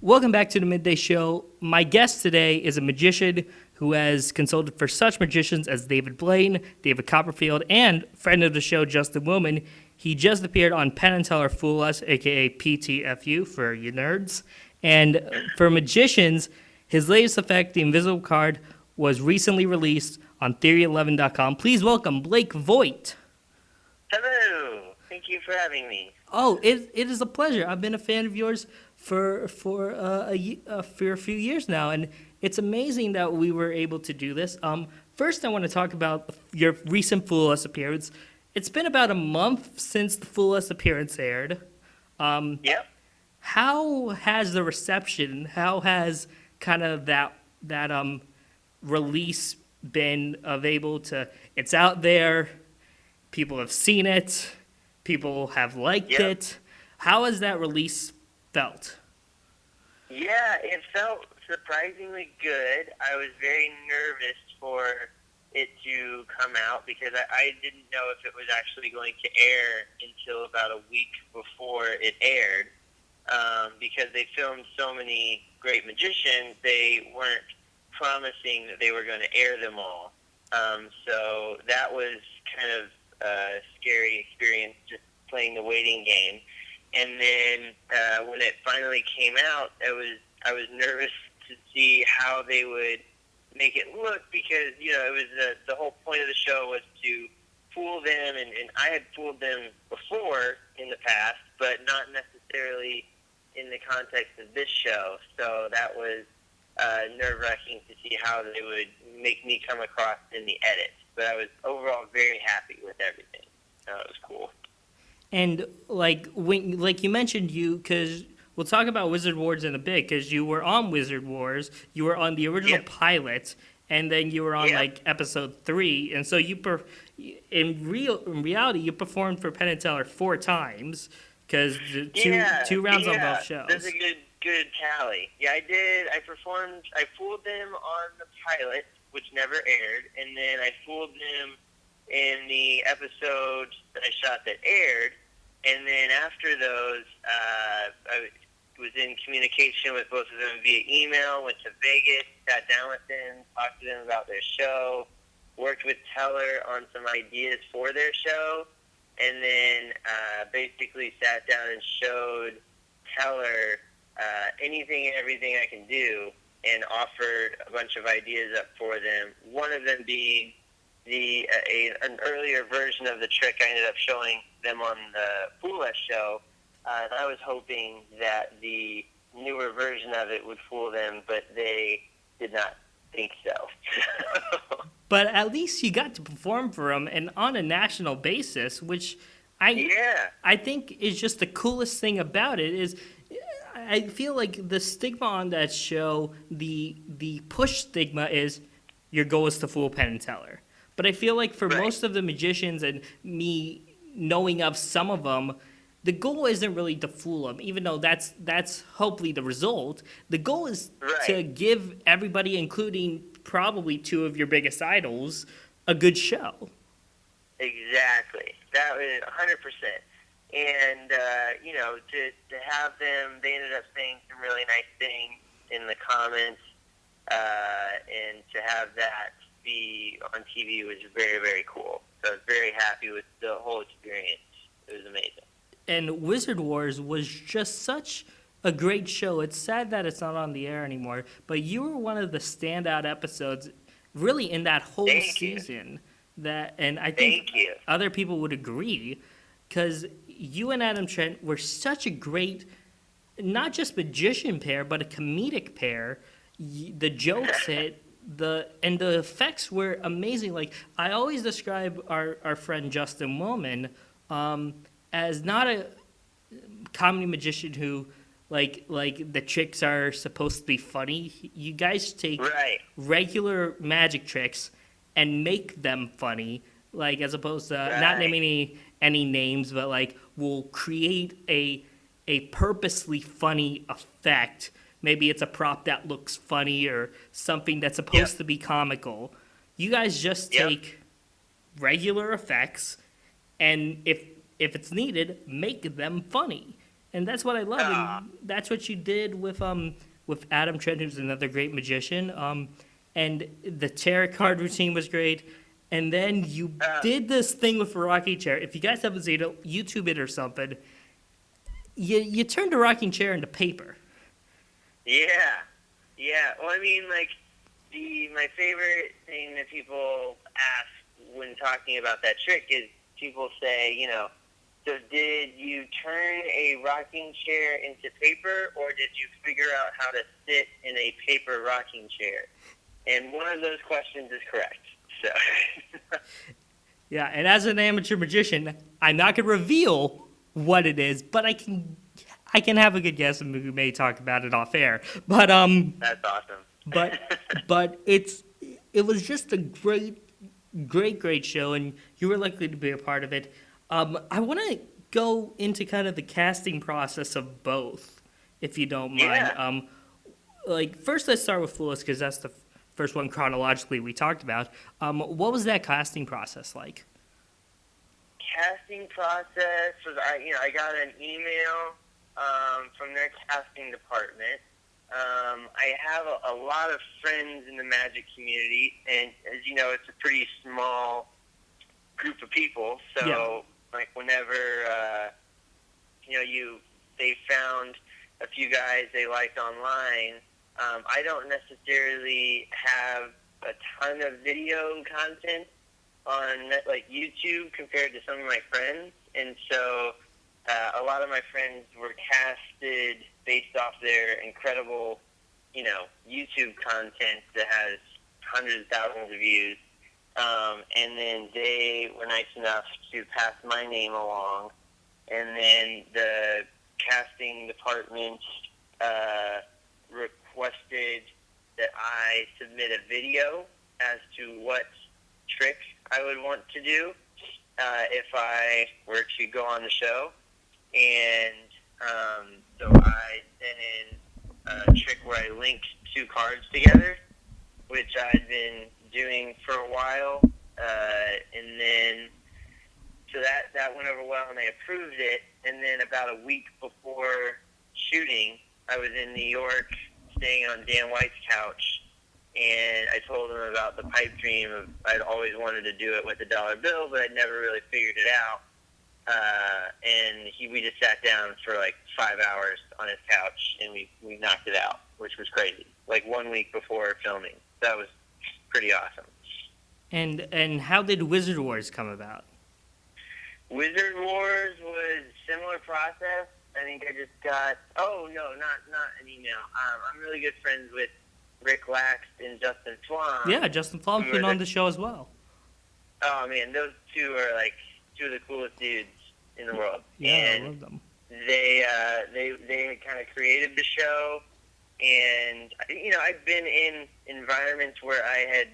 Welcome back to the Midday Show. My guest today is a magician who has consulted for such magicians as David Blaine, David Copperfield, and friend of the show, Justin Willman. He just appeared on Penn and Teller Fool Us, aka PTFU for you nerds. And for magicians, his latest effect, the Invisible Card, was recently released on Theory11.com. Please welcome Blake Vogt. Hello. Thank you for having me. Oh, it is a pleasure. I've been a fan of yours for a few years now, and it's amazing that we were able to do this. First, I want to talk about your recent Fool Us appearance. It's been about a month since the Fool Us appearance aired. Yep. How has the reception? How has kind of that release been able to? It's out there. People have seen it. People have liked it. How has that release felt? Yeah, it felt surprisingly good. I was very nervous for it to come out because I didn't know if it was actually going to air until about a week before it aired. Because they filmed so many great magicians, they weren't promising that they were going to air them all. So that was kind of a scary experience, just playing the waiting game. And then when it finally came out, I was nervous to see how they would make it look because, you know, it was the whole point of the show was to fool them, and I had fooled them before in the past, but not necessarily in the context of this show. So that was nerve-wracking to see how they would make me come across in the edit. But I was overall very happy with everything. It was cool. And like you mentioned, because we'll talk about Wizard Wars in a bit, because you were on Wizard Wars, you were on the original pilot, and then you were on like episode 3, and so in reality you performed for Penn and Teller 4 times, because two rounds on both shows. That's a good tally. Yeah, I did. I fooled them on the pilot, which never aired, and then I fooled them in the episode that I shot that aired, and then after those, I was in communication with both of them via email, went to Vegas, sat down with them, talked to them about their show, worked with Teller on some ideas for their show, and then basically sat down and showed Teller anything and everything I can do, and offered a bunch of ideas up for them. One of them being an earlier version of the trick I ended up showing them on the Fool Us show. And I was hoping that the newer version of it would fool them, but they did not think so. But at least you got to perform for them, and on a national basis, which I think is just the coolest thing about it is I feel like the stigma on that show, the push stigma is your goal is to fool Penn and Teller. But I feel like for most of the magicians and me knowing of some of them, the goal isn't really to fool them, even though that's hopefully the result. The goal is to give everybody, including probably 2 of your biggest idols, a good show. Exactly. That was 100%. And, you know, to have them, they ended up saying some really nice things in the comments, and to have that be on TV was very, very cool. So I was very happy with the whole experience. It was amazing. And Wizard Wars was just such a great show. It's sad that it's not on the air anymore, but you were one of the standout episodes really in that whole season. And I think other people would agree, because you and Adam Trent were such a great, not just magician pair, but a comedic pair. The jokes hit, and the effects were amazing. Like, I always describe our friend Justin Willman as not a comedy magician who, like the tricks are supposed to be funny. You guys take regular magic tricks and make them funny, like, as opposed to not naming any names, but like we'll create a purposely funny effect. Maybe it's a prop that looks funny or something that's supposed to be comical. You guys just take regular effects, and if it's needed, make them funny. And that's what I love, Ah, and that's what you did with Adam Trent, who's another great magician. And the tarot card routine was great. And then you uh, did this thing with a rocking chair. If you guys haven't seen it, YouTube it or something. You turned a rocking chair into paper. yeah, yeah. Well, I mean, like my favorite thing that people ask when talking about that trick is people say, so did you turn a rocking chair into paper, or did you figure out how to sit in a paper rocking chair? And one of those questions is correct. So, Yeah, and as an amateur magician, I'm not going to reveal what it is, but I can have a good guess, and we may talk about it off air. that's awesome. But but it was just a great show, and you were likely to be a part of it. I want to go into kind of the casting process of both, if you don't mind. Yeah. Like first, let's start with Foolish because that's the first one chronologically we talked about. What was that casting process like? Casting process was I got an email from their casting department. I have a lot of friends in the magic community, and as you know, it's a pretty small group of people. So, Yeah. like, whenever they found a few guys they liked online, I don't necessarily have a ton of video content on like YouTube compared to some of my friends, and so a lot of my friends were casted based off their incredible, YouTube content that has hundreds of thousands of views. And then they were nice enough to pass my name along, and then the casting department requested that I submit a video as to what trick I would want to do if I were to go on the show. And so I sent in a trick where I linked two cards together, which I'd been doing for a while. And then, so that went over well, and they approved it. And then about a week before shooting, I was in New York staying on Dan White's couch, and I told him about the pipe dream of I'd always wanted to do it with a dollar bill, but I'd never really figured it out. And we just sat down for like 5 hours on his couch, and we knocked it out, which was crazy. Like 1 week before filming. That was pretty awesome. And how did Wizard Wars come about? Wizard Wars was similar process. I think I just got, not an email. I'm really good friends with Rick Lax and Justin Swan. Yeah, Justin Flom's been on the show as well. Oh man, those two are like two of the coolest dudes in the world. Yeah, and I love them. they had kind of created the show, and I've been in environments where I had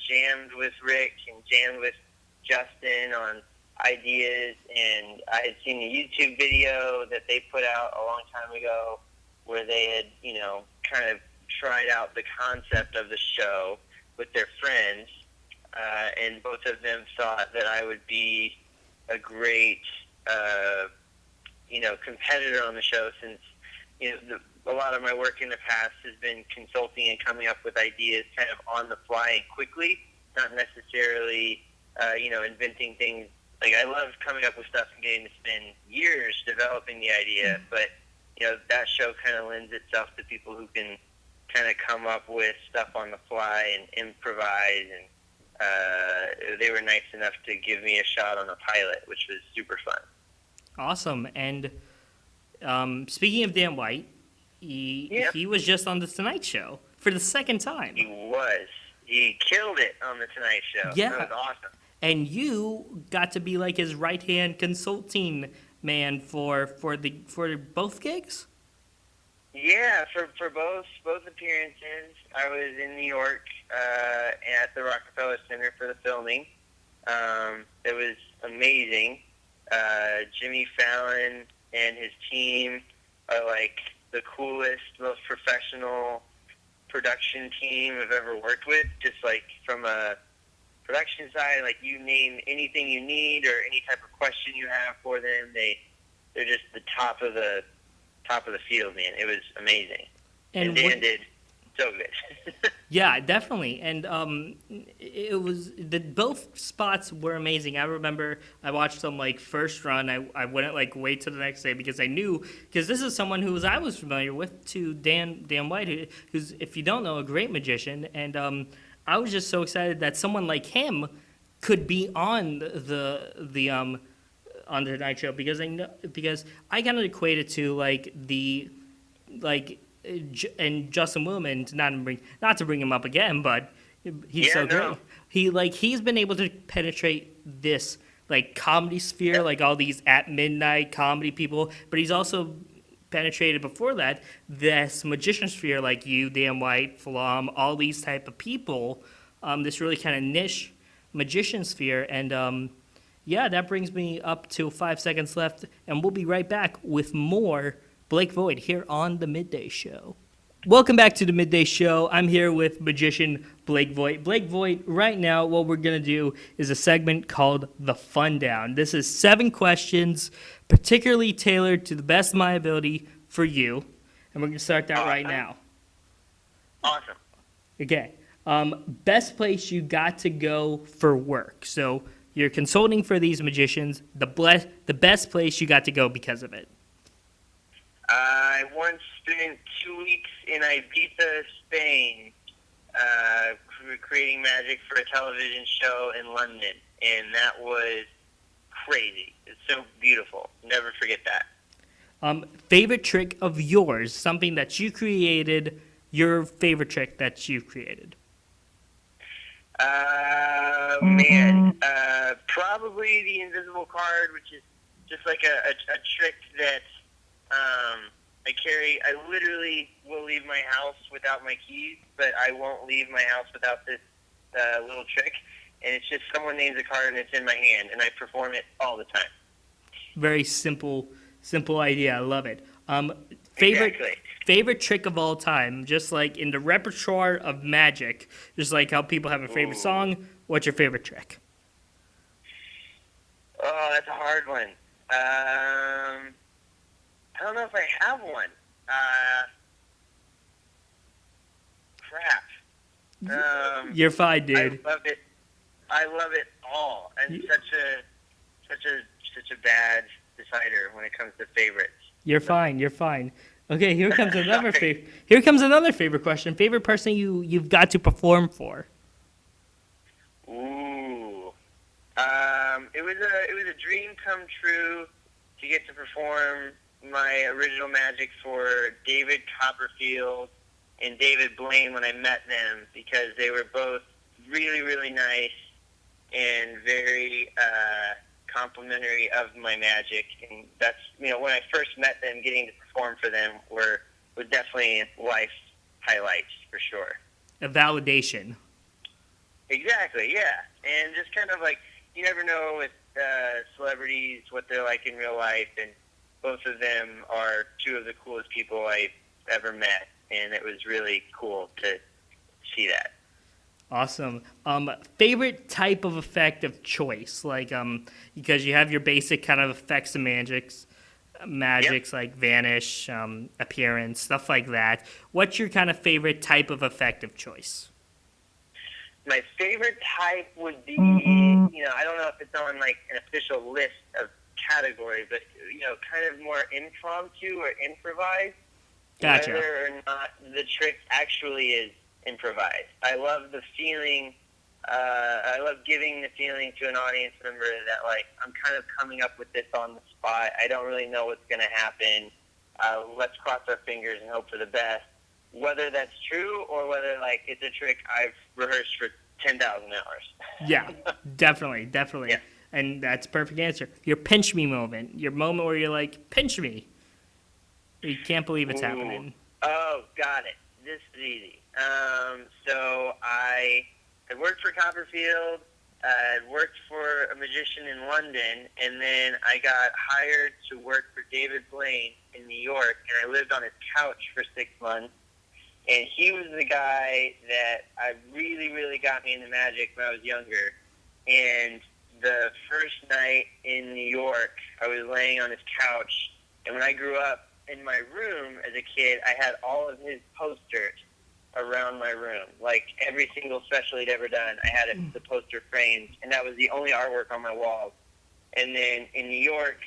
jammed with Rick and jammed with Justin on ideas, and I had seen a YouTube video that they put out a long time ago where they had kind of tried out the concept of the show with their friends, and both of them thought that I would be a great competitor on the show, since a lot of my work in the past has been consulting and coming up with ideas kind of on the fly and quickly, not necessarily inventing things. Like, I love coming up with stuff and getting to spend years developing the idea, but that show kind of lends itself to people who can kind of come up with stuff on the fly and improvise, and they were nice enough to give me a shot on the pilot, which was super fun. Awesome. And speaking of Dan White, he was just on the Tonight Show for the second time. He was. He killed it on the Tonight Show. Yeah. That was awesome. And you got to be like his right-hand consulting man for both gigs? Yeah, for both appearances, I was in New York at the Rockefeller Center for the filming. It was amazing. Jimmy Fallon and his team are like the coolest, most professional production team I've ever worked with. Just like from a production side, like you name anything you need or any type of question you have for them, they they're just the top of the field, man. It was amazing, and And Dan did so good. yeah, definitely. And it was both spots were amazing. I remember I watched them like first run. I wouldn't like wait till the next day because I knew because this is someone I was familiar with too, Dan White, who's, if you don't know, a great magician. And I was just so excited that someone like him could be on the on the Tonight Show because I kind of equate it to like and Justin Willman, not to bring him up again, but he's so great. He's been able to penetrate this like comedy sphere, like all these at midnight comedy people, but he's also penetrated before that this magician sphere, like you, Dan White, Flom, all these type of people, this really kind of niche magician sphere, and yeah, that brings me up to 5 seconds left, and we'll be right back with more Blake Vogt here on the Midday Show. Welcome back to the Midday Show. I'm here with magician Blake Vogt. Blake Vogt, right now what we're going to do is a segment called The Fun Down. This is 7 questions, particularly tailored to the best of my ability for you. And we're going to start that right now. Awesome. Okay. Best place you got to go for work. So you're consulting for these magicians. The best place you got to go because of it. I once spent 2 weeks in Ibiza, Spain, creating magic for a television show in London, and that was crazy. It's so beautiful. Never forget that. Favorite trick of yours, something that you created, your favorite trick that you created? Probably the invisible card, which is just like a trick that I carry. I literally will leave my house without my keys, but I won't leave my house without this little trick. And it's just someone names a card and it's in my hand, and I perform it all the time. Very simple idea. I love it. Exactly. Favorite trick of all time, just like in the repertoire of magic, just like how people have a favorite song. What's your favorite trick? Oh, that's a hard one. I don't know if I have one. Crap. You're fine, dude. I love it all. I'm such a bad decider when it comes to favorites. You're fine. Okay, here comes another favorite question. Favorite person you've got to perform for? Ooh. It was a dream come true to get to perform my original magic for David Copperfield and David Blaine when I met them, because they were both really, really nice and very complimentary of my magic. And that's, when I first met them, getting to perform for them was definitely life highlights for sure. A validation. Exactly, yeah. And just kind of like, you never know with celebrities what they're like in real life, and both of them are 2 of the coolest people I've ever met, and it was really cool to see that. Awesome. Favorite type of effect of choice, like because you have your basic kind of effects of magics Yep. like vanish, appearance, stuff like that. What's your kind of favorite type of effect of choice? My favorite type would be, I don't know if it's on like an official list of category, but kind of more impromptu or improvised. Gotcha. Whether or not the trick actually is improvised. I love the feeling. I love giving the feeling to an audience member that, like, I'm kind of coming up with this on the spot. I don't really know what's going to happen. Let's cross our fingers and hope for the best. Whether that's true or whether, like, it's a trick I've rehearsed for 10,000 hours. Yeah, definitely. Yeah. And that's a perfect answer. Your pinch me moment. Your moment where you're like, pinch me. You can't believe it's happening. Oh, got it. This is easy. So I had worked for Copperfield. I worked for a magician in London, and then I got hired to work for David Blaine in New York, and I lived on his couch for 6 months. And he was the guy that really, really got me into magic when I was younger. And the first night in New York, I was laying on his couch, and when I grew up in my room as a kid, I had all of his posters around my room. Like every single special he'd ever done, I had the poster framed, and that was the only artwork on my walls. And then in New York,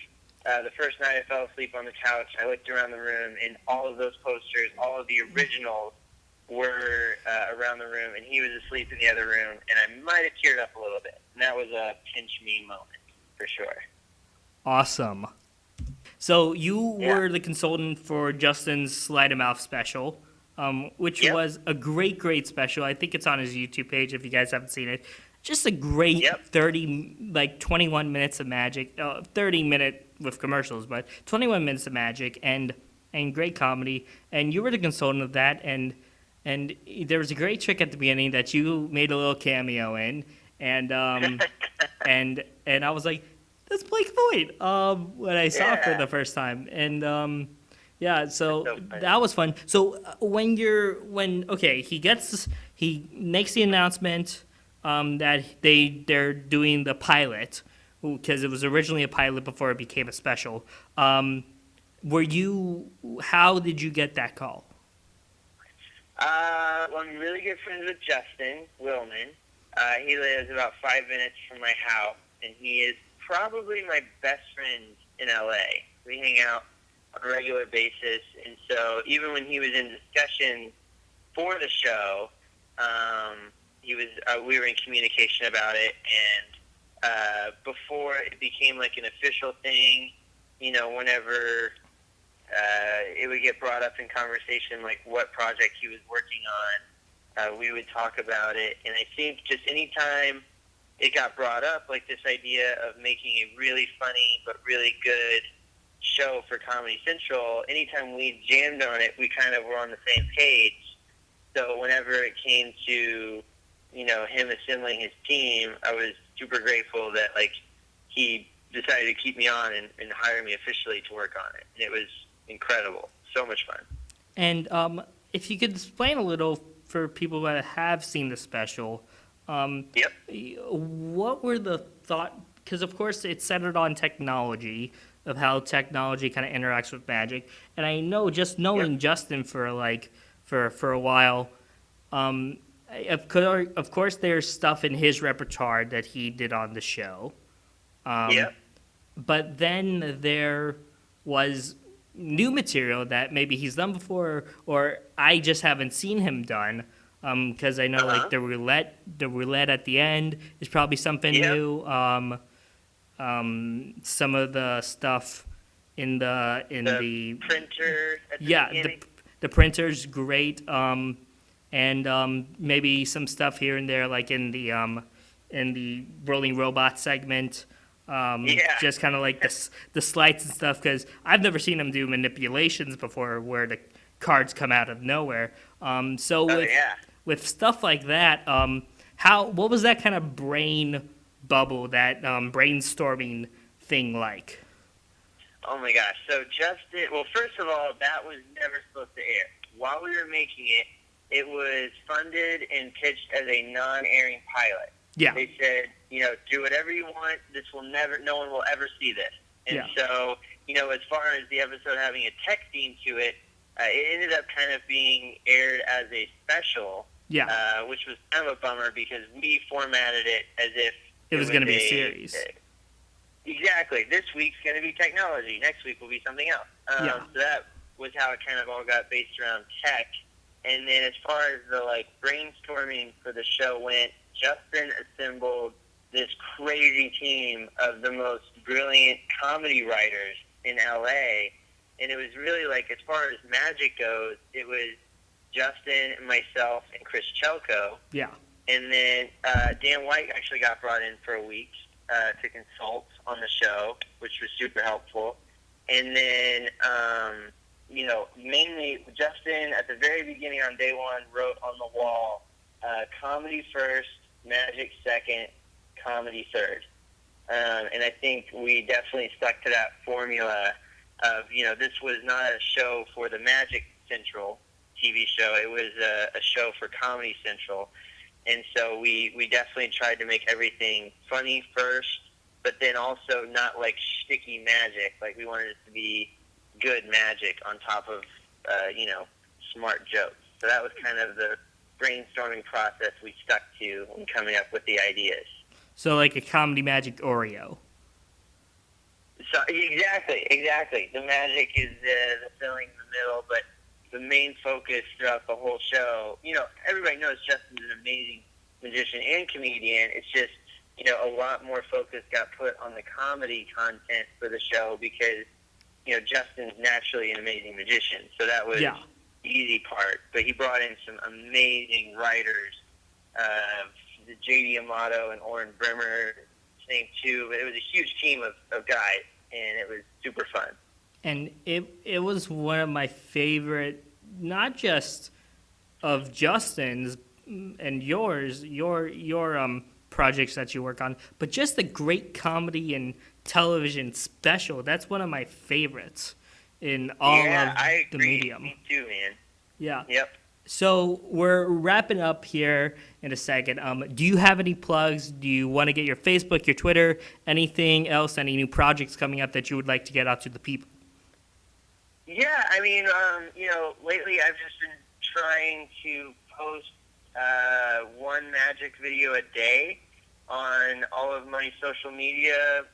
the first night I fell asleep on the couch, I looked around the room, and all of those posters, all of the originals, were around the room, and he was asleep in the other room, and I might have teared up a little bit. And that was a pinch me moment, for sure. Awesome. So you were the consultant for Justin's Slide of Mouth special, which was a great, great special. I think it's on his YouTube page if you guys haven't seen it. Just a great 21 minutes of magic, 30-minute with commercials, but 21 minutes of magic and great comedy. And you were the consultant of that, and there was a great trick at the beginning that you made a little cameo in, and and I was like, that's Blake Vogt, when I saw it for the first time, and so that was fun. So he makes the announcement that they're doing the pilot, because it was originally a pilot before it became a special. How did you get that call? Well, I'm really good friends with Justin Willman. He lives about 5 minutes from my house, and he is probably my best friend in LA. We hang out on a regular basis, and so even when he was in discussion for the show, we were in communication about it, and before it became like an official thing, whenever it would get brought up in conversation, like what project he was working on, we would talk about it. And I think just anytime it got brought up, like this idea of making a really funny but really good show for Comedy Central, anytime we jammed on it, we kind of were on the same page. So whenever it came to, him assembling his team, I was super grateful that, like, he decided to keep me on and hire me officially to work on it. And it was incredible. So much fun. And if you could explain a little for people that have seen the special, what were the thought? Because of course it's centered on technology, of how technology kind of interacts with magic. And I know, just knowing Justin for a while, of course there's stuff in his repertoire that he did on the show. But then there was new material that maybe he's done before, or I just haven't seen him done, because I know like the roulette at the end is probably something new. Some of the stuff in the printer at the beginning. the printer's great, and maybe some stuff here and there, like in the rolling robot segment. Just kind of like the slides and stuff, because I've never seen him do manipulations before where the cards come out of nowhere. With stuff like that, what was that kind of brain bubble, that brainstorming thing like? Oh my gosh. So Justin, well, first of all, that was never supposed to air. While we were making it, it was funded and pitched as a non-airing pilot. Yeah. They said, do whatever you want. No one will ever see this. And so, as far as the episode having a tech theme to it, it ended up kind of being aired as a special, which was kind of a bummer because we formatted it as if it was going to be a series. Exactly. This week's going to be technology. Next week will be something else. So that was how it kind of all got based around tech. And then as far as the brainstorming for the show went, Justin assembled this crazy team of the most brilliant comedy writers in LA. And it was really as far as magic goes, it was Justin and myself and Chris Chelko. Yeah. And then Dan White actually got brought in for a week to consult on the show, which was super helpful. And then, mainly Justin at the very beginning on day one wrote on the wall, comedy first, magic second, comedy third. And I think we definitely stuck to that formula of, this was not a show for the Magic Central TV show. It was a show for Comedy Central. And so we definitely tried to make everything funny first, but then also not like sticky magic. Like we wanted it to be good magic on top of, smart jokes. So that was kind of the brainstorming process we stuck to when coming up with the ideas. So like a comedy magic Oreo. So exactly. The magic is the filling in the middle, but the main focus throughout the whole show, everybody knows Justin's an amazing magician and comedian. It's just, a lot more focus got put on the comedy content for the show because, Justin's naturally an amazing magician. So that was the easy part. But he brought in some amazing writers, the J.D. Amato and Oren Brimmer, same too. But it was a huge team of guys, and it was super fun. And it was one of my favorite, not just of Justin's and yours, your projects that you work on, but just the great comedy and television special. That's one of my favorites in all of I the agree. medium. Me too, man. Yeah. Yep. So we're wrapping up here in a second. Do you have any plugs? Do you want to get your Facebook, your Twitter, anything else, any new projects coming up that you would like to get out to the people? Yeah, I mean, lately I've just been trying to post one magic video a day on all of my social media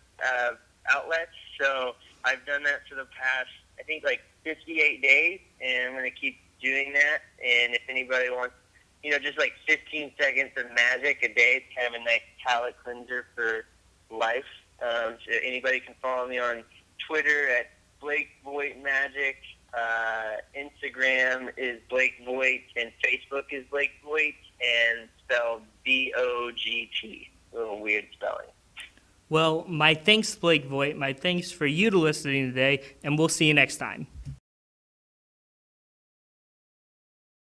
outlets. So I've done that for the past, I think, 58 days, and I'm going to keep doing that. And if anybody wants, just 15 seconds of magic a day, it's kind of a nice palate cleanser for life. So anybody can follow me on Twitter at Blake Vogt Magic. Instagram is Blake Vogt, and Facebook is Blake Vogt, and spelled Vogt. A little weird spelling. Well, my thanks, Blake Vogt. My thanks for you to listening today, and we'll see you next time.